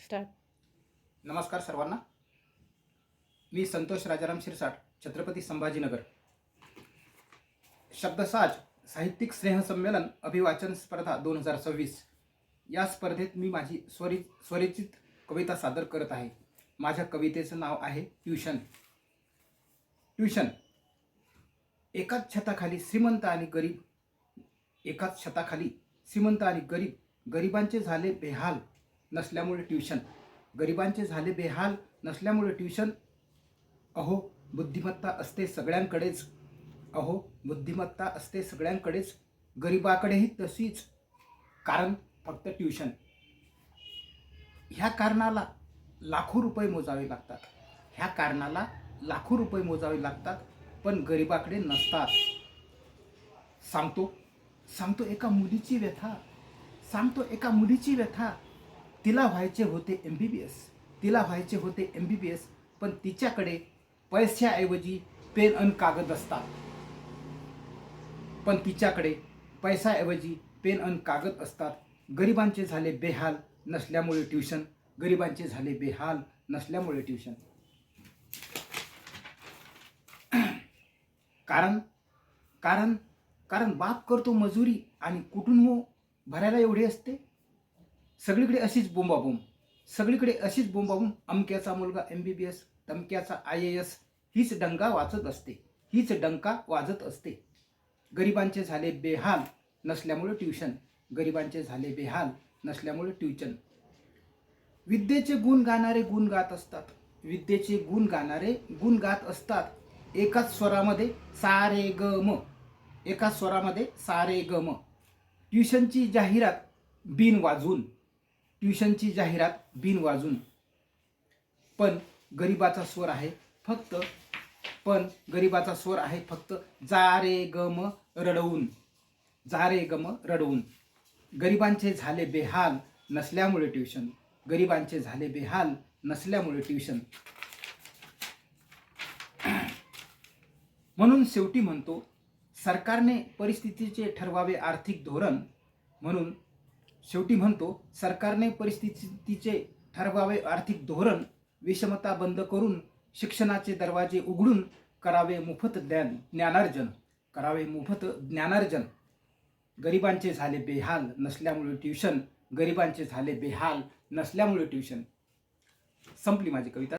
Start. नमस्कार सर्वांना. मी संतोष राजाराम शिरसाट, छत्रपती संभाजीनगर. शब्दसाज साहित्यिक स्नेहसंमेलन अभिवाचन स्पर्धा 2026 या स्पर्धेत मी माझी स्वरचित कविता सादर करत आहे. माझ्या कवितेचं नाव आहे ट्यूशन. ट्यूशन. एकाच छताखाली श्रीमंत आणि गरीब, एकाच छताखाली श्रीमंत आणि गरीब, गरिबांचे झाले बेहाल नसल्यामुळे ट्यूशन, गरिबांचे झाले बेहाल नसल्यामुळे ट्यूशन. अहो बुद्धिमत्ता असते सगळ्यांकडेच, अहो बुद्धिमत्ता असते सगळ्यांकडेच, गरिबाकडेही तशीच, कारण फक्त ट्यूशन. ह्या कारणाला लाखो रुपये मोजावे लागतात, ह्या कारणाला लाखो रुपये मोजावे लागतात, पण गरिबाकडे नसतात. सांगतो सांगतो एका मुलीची व्यथा, सांगतो एका मुलीची व्यथा. तिला व्हायचे होते MBBS, तिला व्हायचे MBBS, MBBS, पण तिच्याकडे पैशाऐवजी पेन अन कागद असतात, पण तिच्याकडे पैशाऐवजी पेन अन कागद असतात. गरिबांचे झाले बेहाल नसल्यामुळे ट्यूशन, गरिबांचे झाले बेहाल नसल्यामुळे ट्यूशन. कारण कारण कारण बाप करतो मजुरी आणि कुठून हो भरायला एवढे असते. सगळीकडे अशीच बोंबाबोंब, सगळीकडे अशीच बोंबाबोंब. अमक्याचा मुलगा MBBS, तमक्याचा IAS, हीच डंका वाजत असते, हीच डंका वाजत असते. गरिबांचे झाले बेहाल नसल्यामुळे ट्यूशन, गरिबांचे झाले बेहाल नसल्यामुळे ट्यूशन. विद्येचे गुण गाणारे गुण गात असतात, विद्येचे गुण गाणारे गुण गात असतात. एकाच स्वरामध्ये सारे ग म, एकाच स्वरामध्ये सारे ग म. ट्यूशनची जाहिरात बिन वाजून, ट्यूशनची जाहिरात बिन वाजून. पण गरिबाचा स्वर आहे फक्त, पण गरिबाचा स्वर आहे फक्त जा रे ग म रडवून, जा रे ग म रडवून. गरिबांचे झाले बेहाल नसल्यामुळे ट्यूशन, गरिबांचे झाले बेहाल नसल्यामुळे ट्यूशन. म्हणून शेवटी म्हणतो, सरकारने परिस्थितीचे ठरवावे आर्थिक धोरण. म्हणून शेवटी म्हणतो, सरकारने परिस्थितीचे ठरवावे आर्थिक धोरण. विषमता बंद करून शिक्षणाचे दरवाजे उघडून करावे मोफत ज्ञानार्जन, करावे मोफत ज्ञानार्जन. गरिबांचे झाले बेहाल नसल्यामुळे ट्यूशन, गरिबांचे झाले बेहाल नसल्यामुळे ट्यूशन. संपली माझी कविता.